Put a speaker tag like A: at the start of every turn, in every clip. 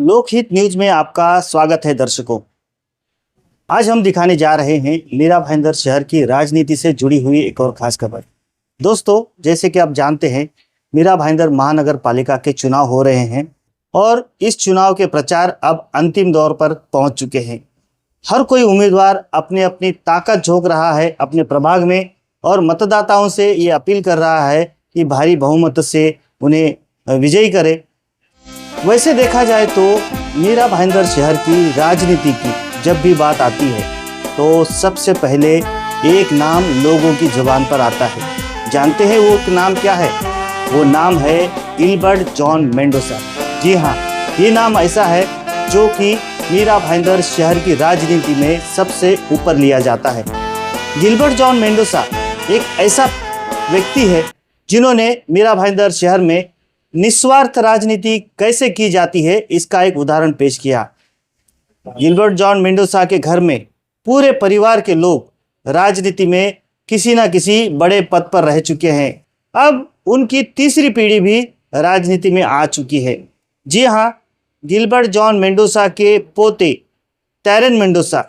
A: लोकहित न्यूज में आपका स्वागत है दर्शकों। आज हम दिखाने जा रहे हैं मीरा भाईंदर शहर की राजनीति से जुड़ी हुई एक और खास खबर। दोस्तों, जैसे कि आप जानते हैं, मीरा भाईंदर महानगर पालिका के चुनाव हो रहे हैं और इस चुनाव के प्रचार अब अंतिम दौर पर पहुंच चुके हैं। हर कोई उम्मीदवार अपनी अपनी ताकत झोंक रहा है अपने प्रभाग में और मतदाताओं से ये अपील कर रहा है कि भारी बहुमत से उन्हें विजयी करे। वैसे देखा जाए तो मीरा भाईंदर शहर की राजनीति की जब भी बात आती है तो सबसे पहले एक नाम लोगों की जुबान पर आता है। जानते हैं वो नाम क्या है? वो नाम है गिलबर्ट जॉन मेंडोजा। जी हाँ, ये नाम ऐसा है जो कि मीरा भाईंदर शहर की राजनीति में सबसे ऊपर लिया जाता है। गिलबर्ट जॉन मेंडोजा एक ऐसा व्यक्ति है जिन्होंने मीरा भाईंदर शहर में निस्वार्थ राजनीति कैसे की जाती है इसका एक उदाहरण पेश किया। गिलबर्ट जॉन मेंडोजा के घर में पूरे परिवार के लोग राजनीति में किसी न किसी बड़े पद पर रह चुके हैं। अब उनकी तीसरी पीढ़ी भी राजनीति में आ चुकी है। जी हाँ, गिलबर्ट जॉन मेंडोजा के पोते टैरन मेंडोजा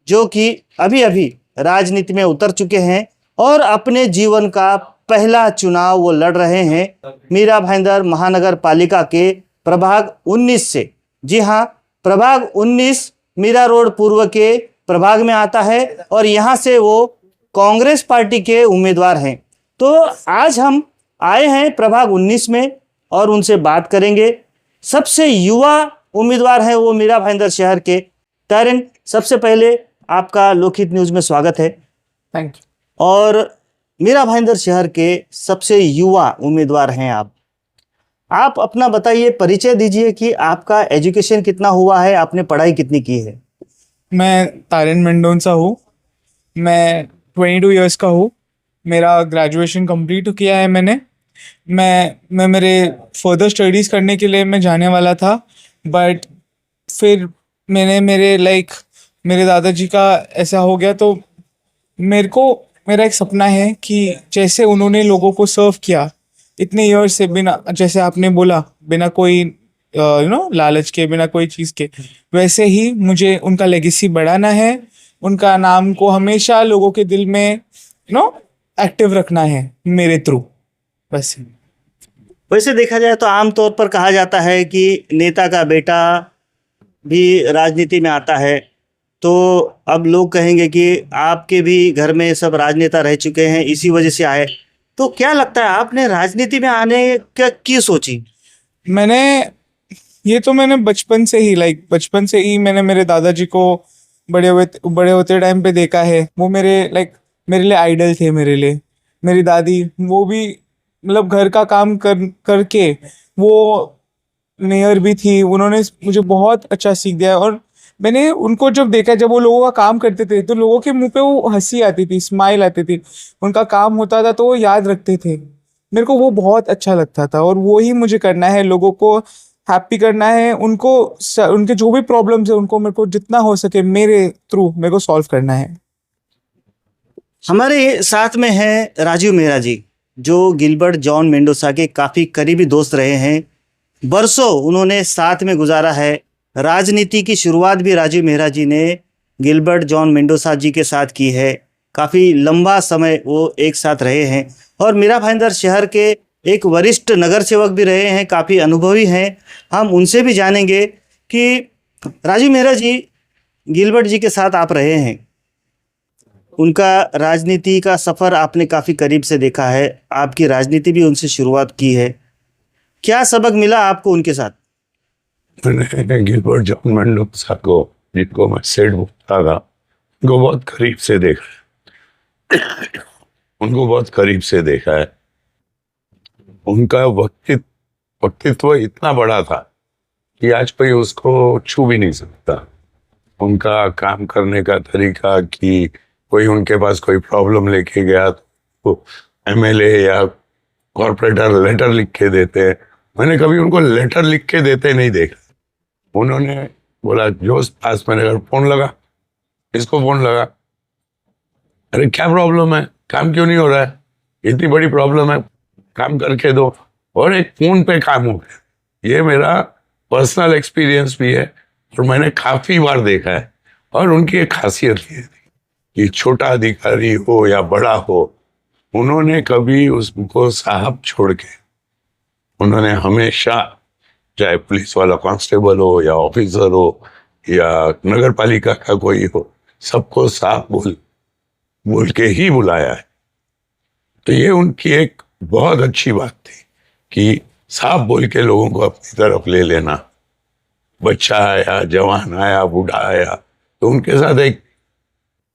A: जो कि अभी अभी राजनीति में उतर चुके हैं और अपने जीवन का पहला चुनाव वो लड़ रहे हैं मीरा भाईंदर महानगर पालिका के प्रभाग 19 से। जी हाँ, प्रभाग 19 मीरा रोड पूर्व के प्रभाग में आता है और यहाँ से वो कांग्रेस पार्टी के उम्मीदवार हैं। तो आज हम आए हैं प्रभाग 19 में और उनसे बात करेंगे। सबसे युवा उम्मीदवार हैं वो मीरा भाईंदर शहर के। टैरन, सबसे पहले आपका लोकहित न्यूज में स्वागत है।
B: Thank you.
A: और मीरा भाईंदर शहर के सबसे युवा उम्मीदवार हैं आप अपना बताइए, परिचय दीजिए कि आपका एजुकेशन कितना हुआ है, आपने पढ़ाई कितनी की है?
B: मैं तारिन मेंडोजा हूँ। मैं 22 इयर्स का हूँ। मेरा ग्रेजुएशन कंप्लीट किया है मैंने। मैं मेरे फर्दर स्टडीज़ करने के लिए मैं जाने वाला था, बट फिर मैंने मेरे दादाजी का ऐसा हो गया तो मेरा एक सपना है कि जैसे उन्होंने लोगों को सर्व किया इतने ईयर से, बिना, जैसे आपने बोला, बिना कोई लालच के, बिना कोई चीज़ के, वैसे ही मुझे उनका लेगेसी बढ़ाना है। उनका नाम को हमेशा लोगों के दिल में एक्टिव रखना है मेरे थ्रू, बस।
A: वैसे देखा जाए तो आमतौर पर कहा जाता है कि नेता का बेटा भी राजनीति में आता है, तो अब लोग कहेंगे कि आपके भी घर में सब राजनेता रह चुके हैं, इसी वजह से आए। तो क्या लगता है, आपने राजनीति में आने की सोची?
B: मैंने बचपन से ही मैंने मेरे दादाजी को बड़े होते टाइम पे देखा है। वो मेरे लिए आइडल थे। मेरी दादी, वो भी मतलब घर का काम करके वो मेयर भी थी। उन्होंने मुझे बहुत अच्छा सीख दिया और मैंने उनको जब देखा, जब वो लोगों का काम करते थे तो लोगों के मुंह पे वो हंसी आती थी, स्माइल आती थी। उनका काम होता था तो वो याद रखते थे। मेरे को वो बहुत अच्छा लगता था और वो ही मुझे करना है, लोगों को हैप्पी करना है। उनके जो भी प्रॉब्लम्स है उनको मेरे को जितना हो सके मेरे थ्रू मेरे को सॉल्व करना है।
A: हमारे साथ में है राजू मेहरा जी, जो गिलबर्ट जॉन मेंडोजा के काफ़ी करीबी दोस्त रहे हैं। बरसों उन्होंने साथ में गुजारा है। राजनीति की शुरुआत भी राजू मेहरा जी ने गिलबर्ट जॉन मेंडोजा जी के साथ की है। काफ़ी लंबा समय वो एक साथ रहे हैं और मीरा भाईंदर शहर के एक वरिष्ठ नगर सेवक भी रहे हैं, काफ़ी अनुभवी हैं। हम उनसे भी जानेंगे कि राजू मेहरा जी, गिलबर्ट जी के साथ आप रहे हैं, उनका राजनीति का सफ़र आपने काफ़ी करीब से देखा है, आपकी राजनीति भी उनसे शुरुआत की है। क्या सबक मिला आपको उनके साथ?
C: मैंने गिलबर्ट जॉन मेंडोजा को, जिनको मैं सेठ बोलता था, उनको बहुत करीब से देखा है। उनका वक्तित्व इतना बड़ा था कि आज कोई उसको छू भी नहीं सकता। उनका काम करने का तरीका कि कोई उनके पास कोई प्रॉब्लम लेके गया तो एमएलए या कॉर्पोरेटर लेटर लिख के देते हैं। मैंने कभी उनको लेटर लिख के देते नहीं देखा। उन्होंने बोला, जो पास मैंने अगर फोन लगा, इसको फोन लगा, अरे क्या प्रॉब्लम है, काम क्यों नहीं हो रहा है, इतनी बड़ी प्रॉब्लम है, काम करके दो, और एक फोन पे काम हो गया। ये मेरा पर्सनल एक्सपीरियंस भी है और मैंने काफी बार देखा है। और उनकी एक खासियत ये थी कि छोटा अधिकारी हो या बड़ा हो, उन्होंने कभी उसको साहब छोड़ के, उन्होंने हमेशा, चाहे पुलिस वाला कांस्टेबल हो या ऑफिसर हो या नगर पालिका का कोई हो, सबको साहब बोल बोल के ही बुलाया है। तो ये उनकी एक बहुत अच्छी बात थी कि साहब बोल के लोगों को अपनी तरफ ले लेना। बच्चा आया, जवान आया, बूढ़ा आया, तो उनके साथ एक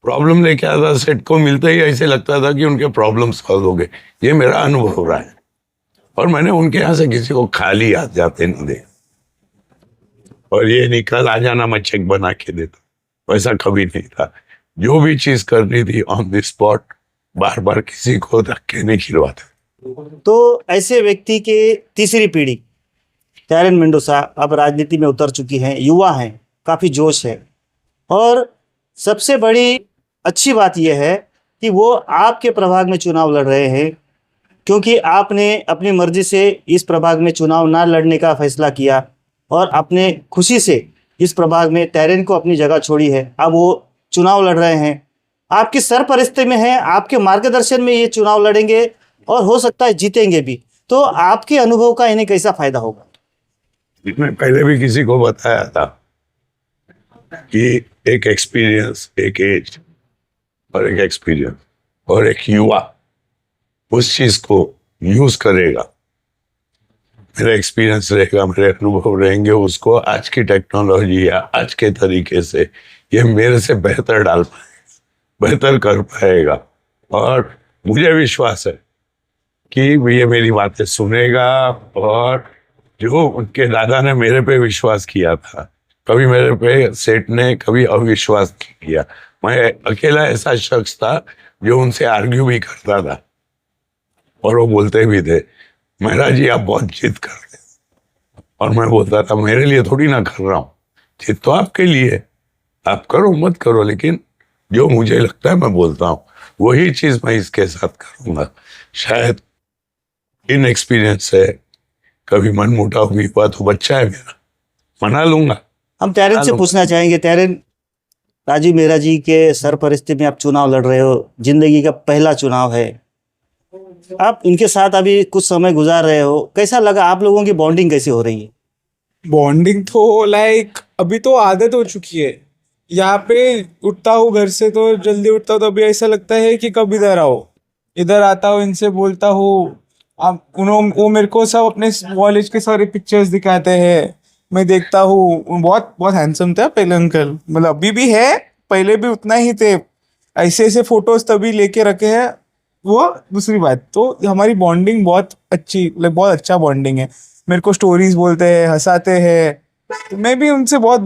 C: प्रॉब्लम लेके आता, सेट को मिलते ही ऐसे लगता था कि उनके प्रॉब्लम सॉल्व हो गए। ये मेरा अनुभव हो रहा है और मैंने उनके यहाँ से किसी को खाली हाथ जाते नहीं देखा। और ये नहीं कल आ जाना मैं चेक बना के देता, वैसा कभी नहीं था। जो भी चीज करनी थी ऑन द स्पॉट, बार बार किसी को धक्के नहीं खिलवाते।
A: तो ऐसे व्यक्ति के तीसरी पीढ़ी टैरेन मेंडोसा अब राजनीति में उतर चुकी हैं, युवा हैं, काफ़ी जोश है। और सबसे बड़ी अच्छी बात यह है कि वो आपके प्रभाग में चुनाव लड़ रहे हैं, क्योंकि आपने अपनी मर्जी से इस प्रभाग में चुनाव ना लड़ने का फैसला किया और अपने खुशी से इस प्रभाग में टैरेन को अपनी जगह छोड़ी है। अब वो चुनाव लड़ रहे हैं, आपकी सरपरस्ती में है, आपके मार्गदर्शन में ये चुनाव लड़ेंगे और हो सकता है जीतेंगे भी। तो आपके अनुभव का इन्हें कैसा फायदा होगा?
C: मैं पहले भी किसी को बताया था कि एक एक्सपीरियंस, एक एज और एक एक्सपीरियंस और एक युवा उस चीज को यूज करेगा, मेरा एक्सपीरियंस रहेगा, मेरे अनुभव रहेंगे, उसको आज की टेक्नोलॉजी या आज के तरीके से ये मेरे से बेहतर डाल पाएगा, बेहतर कर पाएगा। और मुझे विश्वास है कि ये मेरी बातें सुनेगा। और जो उनके दादा ने मेरे पे विश्वास किया था, कभी मेरे पे सेठ ने कभी अविश्वास नहीं किया। मैं अकेला ऐसा शख्स था जो उनसे आर्ग्यू भी करता था और वो बोलते भी थे, महाराज जी आप बहुत जिद करते हैं। और मैं बोलता था मेरे लिए थोड़ी ना कर रहा हूँ, जिद तो आपके लिए, आप करो मत करो, लेकिन जो मुझे लगता है मैं बोलता हूँ, वही चीज मैं इसके साथ करूंगा। शायद इन एक्सपीरियंस है, कभी मन मुटाव भी हुआ तो बच्चा है मेरा, मना लूंगा।
A: हम टैरेन से पूछना चाहेंगे, टैरेन, राजीव मेहरा जी के सरपरस्ती में आप चुनाव लड़ रहे हो, जिंदगी का पहला चुनाव है, आप इनके साथ अभी कुछ समय गुजार रहे हो, कैसा लगा? आप लोगों की बॉन्डिंग कैसी हो रही है?
B: बॉन्डिंग तो लाइक अभी तो आदत हो चुकी है। यहाँ पे उठता हूँ घर से तो जल्दी उठता हूँ, तो अभी ऐसा लगता है कि कब इधर आओ, इधर आता हूँ, इनसे बोलता हूँ। अब वो मेरे को सब अपने कॉलेज के सारे पिक्चर्स दिखाते हैं, मैं देखता हूँ। बहुत बहुत हैंडसम था पहले अंकल, मतलब अभी भी है, पहले भी उतना ही थे। ऐसे ऐसे फोटोज तभी लेके रखे हैं, वो दूसरी बात। तो हमारी बॉन्डिंग बहुत अच्छी, लाइक बहुत अच्छा बॉन्डिंग है। मेरे को स्टोरीज बोलते हैं, हंसाते हैं, तो मैं भी उनसे बहुत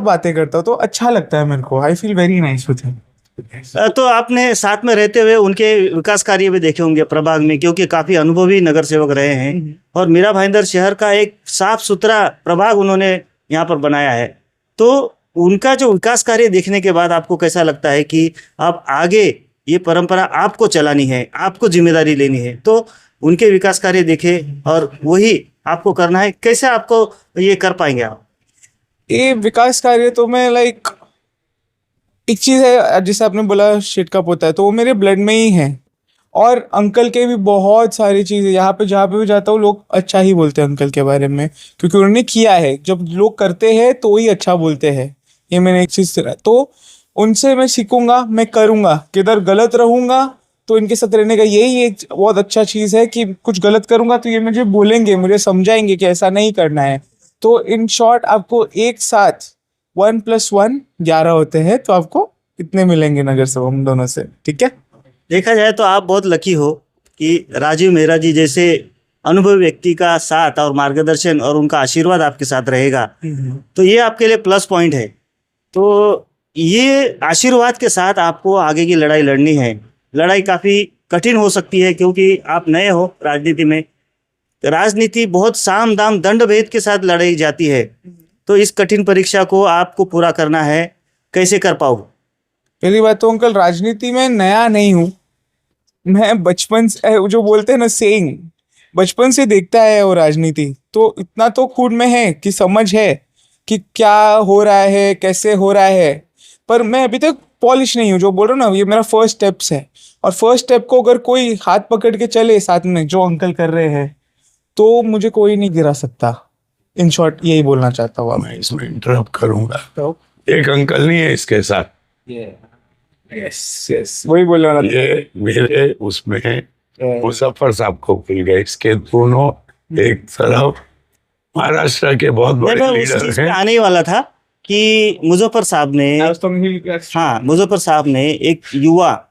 B: बातें करता हूँ, तो अच्छा लगता है मेरे को। I feel very nice with him.
A: तो आपने साथ में रहते हुए उनके विकास कार्य भी देखे होंगे प्रभाग में, क्योंकि काफी अनुभवी नगर सेवक रहे हैं और मीरा भाईंदर शहर का एक साफ सुथरा प्रभाग उन्होंने यहाँ पर बनाया है। तो उनका जो विकास कार्य देखने के बाद आपको कैसा लगता है कि अब आगे ये परंपरा आपको चलानी है, आपको जिम्मेदारी लेनी है, तो उनके विकास कार्य देखे और वही आपको करना है, कैसे आपको ये कर पाएंगे आप?
B: ये विकास कार्य तो मैं लाइक, एक चीज है जिसे आपने बोला शिट का पोता है, तो वो मेरे ब्लड में ही है। और अंकल के भी बहुत सारी चीजें, यहाँ पे जहाँ पे भी जाता हूँ लोग अच्छा ही बोलते हैं अंकल के बारे में, क्योंकि उन्होंने किया है। जब लोग करते हैं तो ही अच्छा बोलते हैं, ये मैंने एक चीज तो उनसे मैं सीखूंगा, मैं करूंगा। किधर गलत रहूंगा तो इनके साथ रहने का यही एक बहुत अच्छा चीज है कि कुछ गलत करूंगा तो ये मुझे बोलेंगे, मुझे समझाएंगे कि ऐसा नहीं करना है। तो इन शॉर्ट आपको एक साथ 1+1 11 होते हैं, तो आपको कितने मिलेंगे नगर से हम दोनों से, ठीक है।
A: देखा जाए तो आप बहुत लकी हो कि राजीव मेहरा जी जैसे अनुभवी व्यक्ति का साथ और मार्गदर्शन और उनका आशीर्वाद आपके साथ रहेगा, तो ये आपके लिए प्लस पॉइंट है। तो ये आशीर्वाद के साथ आपको आगे की लड़ाई लड़नी है। लड़ाई काफ़ी कठिन हो सकती है क्योंकि आप नए हो राजनीति में। राजनीति बहुत साम दाम दंड भेद के साथ लड़ाई जाती है, तो इस कठिन परीक्षा को आपको पूरा करना है। कैसे कर पाओगे?
B: पहली बात तो अंकल, राजनीति में नया नहीं हूँ मैं, बचपन से जो बोलते हैं ना सेइंग, बचपन से देखता है वो राजनीति, तो इतना तो खून में है कि समझ है कि क्या हो रहा है, कैसे हो रहा है। पर मैं अभी तक पॉलिश नहीं हूँ, जो बोल रहा हूँ ना, ये मेरा फर्स्ट स्टेप्स है। और फर्स्ट स्टेप को अगर कोई हाथ पकड़ के चले साथ में, जो अंकल कर रहे हैं, तो मुझे कोई नहीं गिरा सकता। इन शॉर्ट यही बोलना चाहता हूँ।
C: मैं इसमें इंटरप्ट करूंगा,
B: तो
C: एक अंकल नहीं है इसके साथ,
B: यस यस, वही बोल रहा था।
C: ये मेरे उसमें मुजफ्फर साहब को मिल गए। इसके दोनों एक तरफ महाराष्ट्र के बहुत
A: मैं
C: बड़े
A: उस चीज
C: लीडर
A: पे
C: हैं।
A: आने ही वाला था कि मुजफ्फर साहब ने, हाँ, मुजफ्फर साहब ने एक युवा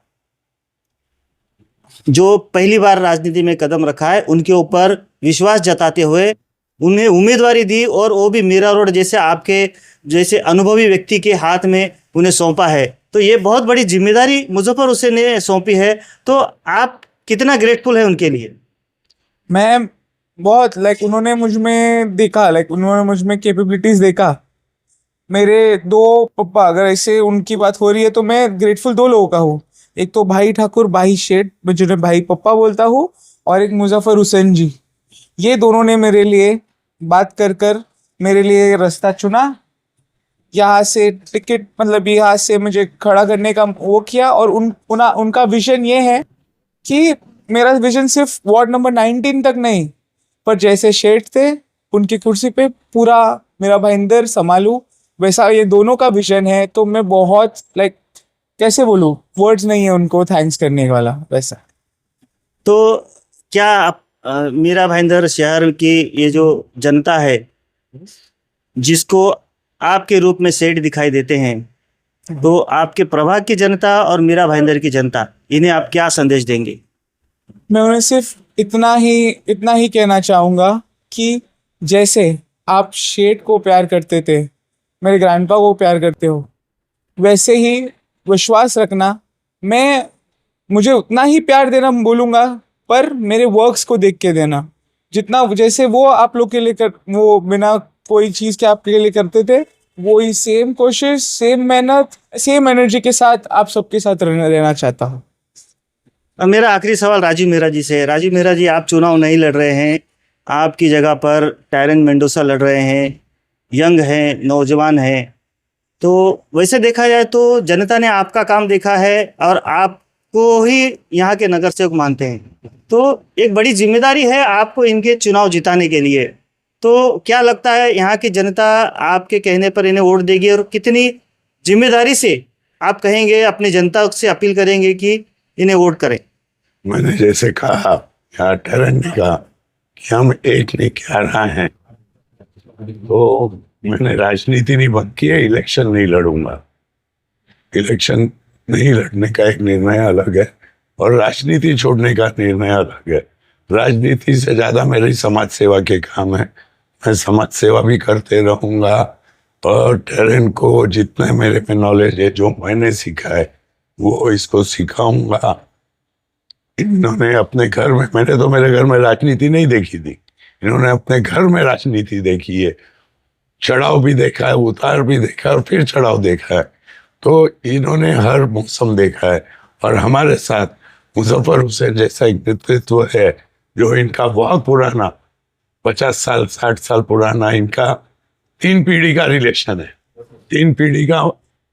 A: जो पहली बार राजनीति में कदम रखा है, उनके ऊपर विश्वास जताते हुए उन्हें उम्मीदवारी दी, और वो भी मीरा रोड जैसे आपके जैसे अनुभवी व्यक्ति के हाथ में उन्हें सौंपा है। तो ये बहुत बड़ी जिम्मेदारी मुजफ्फर हुसैन ने सौंपी है। तो आप कितना ग्रेटफुल है उनके लिए?
B: मैं बहुत उन्होंने मुझ में देखा, उन्होंने मुझ में कैपेबिलिटीज देखा। मेरे दो पप्पा, अगर ऐसे उनकी बात हो रही है तो मैं ग्रेटफुल दो लोगों का हूँ। एक तो भाई ठाकुर, भाई शेठ, मैं जिन्हें भाई पप्पा बोलता हूँ, और एक मुजफ्फर हुसैन जी। ये दोनों ने मेरे लिए बात कर कर मेरे लिए रास्ता चुना, यहाँ से टिकट यहाँ से मुझे खड़ा करने का वो किया। और उनका विजन ये है कि मेरा विजन सिर्फ वार्ड नंबर 19 तक नहीं, पर जैसे शेठ थे उनकी कुर्सी पे पूरा मेरा भाईंदर संभालूं, वैसा ये दोनों का विजन है। तो मैं बहुत कैसे बोलूं, वर्ड्स नहीं है उनको थैंक्स करने वाला वैसा।
A: तो क्या आप मीरा भाईंदर शहर की ये जो जनता है, जिसको आपके रूप में सेठ दिखाई देते हैं, तो आपके प्रभाग की जनता और मीरा भाईंदर की जनता, इन्हें आप क्या संदेश देंगे?
B: मैं उन्हें सिर्फ इतना ही कहना चाहूँगा कि जैसे आप शेठ को प्यार करते थे, मेरे ग्रैंडपा को प्यार करते हो, वैसे ही विश्वास रखना। मुझे उतना ही प्यार देना बोलूँगा, पर मेरे वर्क्स को देख के देना। जितना जैसे वो आप लोग के लिए वो बिना कोई चीज़ के आपके लिए करते थे, वो ही सेम कोशिश, सेम मेहनत, सेम एनर्जी के साथ आप सबके साथ रहना चाहता हूँ।
A: अब मेरा आखिरी सवाल राजीव मेहरा जी से है। राजीव मेहरा जी, आप चुनाव नहीं लड़ रहे हैं, आपकी जगह पर टायरन मेंडोसा लड़ रहे हैं, यंग हैं, नौजवान हैं। तो वैसे देखा जाए तो जनता ने आपका काम देखा है और आपको ही यहाँ के नगर सेवक मानते हैं। तो एक बड़ी जिम्मेदारी है आपको इनके चुनाव जिताने के लिए। तो क्या लगता है, यहाँ की जनता आपके कहने पर इन्हें वोट देगी, और कितनी जिम्मेदारी से आप कहेंगे, अपनी जनता से अपील करेंगे कि इन्हें वोट करें?
C: मैंने जैसे कहा, यहाँ टैलेंट ने कहा कि हम एक नहीं क्या रहा हैं, तो मैंने राजनीति नहीं बंद की है, इलेक्शन नहीं लड़ूंगा। इलेक्शन नहीं लड़ने का एक निर्णय अलग है और राजनीति छोड़ने का निर्णय अलग है। राजनीति से ज़्यादा मेरी समाज सेवा के काम है, मैं समाज सेवा भी करते रहूँगा। और टैलेंट को जितना मेरे में नॉलेज है, जो मैंने सीखा है, वो इसको सिखाऊंगा। इन्होंने अपने घर में, मैंने तो मेरे घर में राजनीति नहीं देखी थी, इन्होंने अपने घर में राजनीति देखी है। चढ़ाव भी देखा है, उतार भी देखा है और फिर चढ़ाव देखा है। तो इन्होंने हर मौसम देखा है। और हमारे साथ मुजफ्फर हुसैन जैसा एक नेतृत्व है, जो इनका बहुत पुराना 50 साल 60 साल पुराना, इनका 3 पीढ़ी का रिलेशन है, 3 पीढ़ी का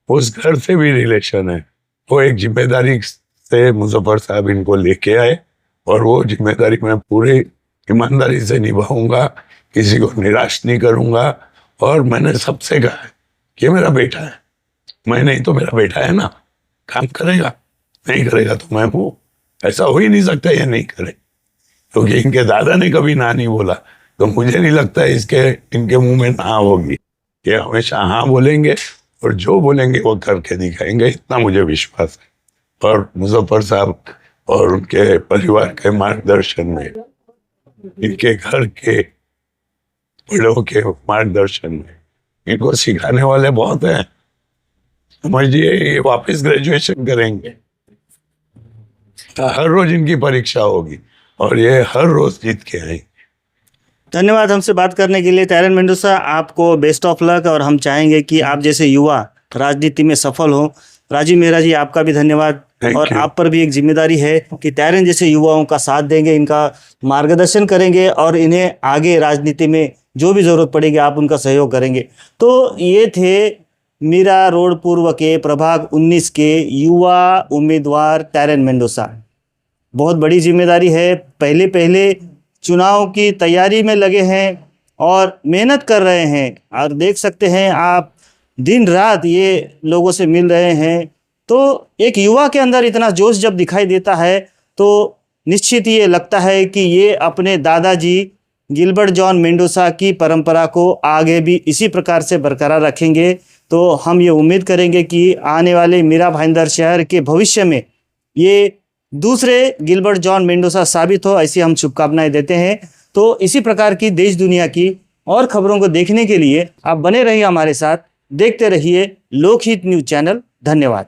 C: उस घर से भी रिलेशन है। वो एक जिम्मेदारी से मुजफ्फर साहब इनको लेके आए और वो जिम्मेदारी मैं पूरी ईमानदारी से निभाऊंगा, किसी को निराश नहीं करूंगा। और मैंने सबसे कहा है कि मेरा बेटा है, मैं नहीं तो मेरा बेटा है ना, काम करेगा, नहीं करेगा तो मैं हूँ। ऐसा हो ही नहीं सकता ये नहीं करे, क्योंकि इनके दादा ने कभी ना नहीं बोला, तो मुझे नहीं लगता इनके मुंह में ना होगी। ये हमेशा हाँ बोलेंगे और जो बोलेंगे वो करके दिखाएंगे, इतना मुझे विश्वास है। और मुजफ्फर साहब और उनके परिवार के मार्गदर्शन में, इनके घर के बड़ों के मार्गदर्शन में, इनको सिखाने वाले बहुत हैं। समझिए ये वापस ग्रेजुएशन करेंगे, हर रोज इनकी परीक्षा होगी और ये हर रोज जीत के आएंगे।
A: धन्यवाद हमसे बात करने के लिए टैरन मेंडोसा, आपको बेस्ट ऑफ लक। और हम चाहेंगे कि आप जैसे युवा राजनीति में सफल हो, राजीव मेहरा जी, आपका भी धन्यवाद।
C: Thank
A: और
C: you.
A: आप पर भी एक जिम्मेदारी है कि टैरेन जैसे युवाओं का साथ देंगे, इनका मार्गदर्शन करेंगे और इन्हें आगे राजनीति में जो भी जरूरत पड़ेगी आप उनका सहयोग करेंगे। तो ये थे मीरा रोड पूर्व के प्रभाग 19 के युवा उम्मीदवार टैरेन मेंडोसा। बहुत बड़ी जिम्मेदारी है, पहले पहले चुनाव की तैयारी में लगे हैं और मेहनत कर रहे हैं। और देख सकते हैं आप, दिन रात ये लोगों से मिल रहे हैं। तो एक युवा के अंदर इतना जोश जब दिखाई देता है तो निश्चित ये लगता है कि ये अपने दादाजी गिलबर्ट जॉन मेंडोसा की परंपरा को आगे भी इसी प्रकार से बरकरार रखेंगे। तो हम ये उम्मीद करेंगे कि आने वाले मीरा भाईंदर शहर के भविष्य में ये दूसरे गिलबर्ट जॉन मेंडोसा साबित हो, ऐसी हम शुभकामनाएं देते हैं। तो इसी प्रकार की देश दुनिया की और खबरों को देखने के लिए आप बने रहिए हमारे साथ, देखते रहिए लोकहित न्यूज़ चैनल। धन्यवाद।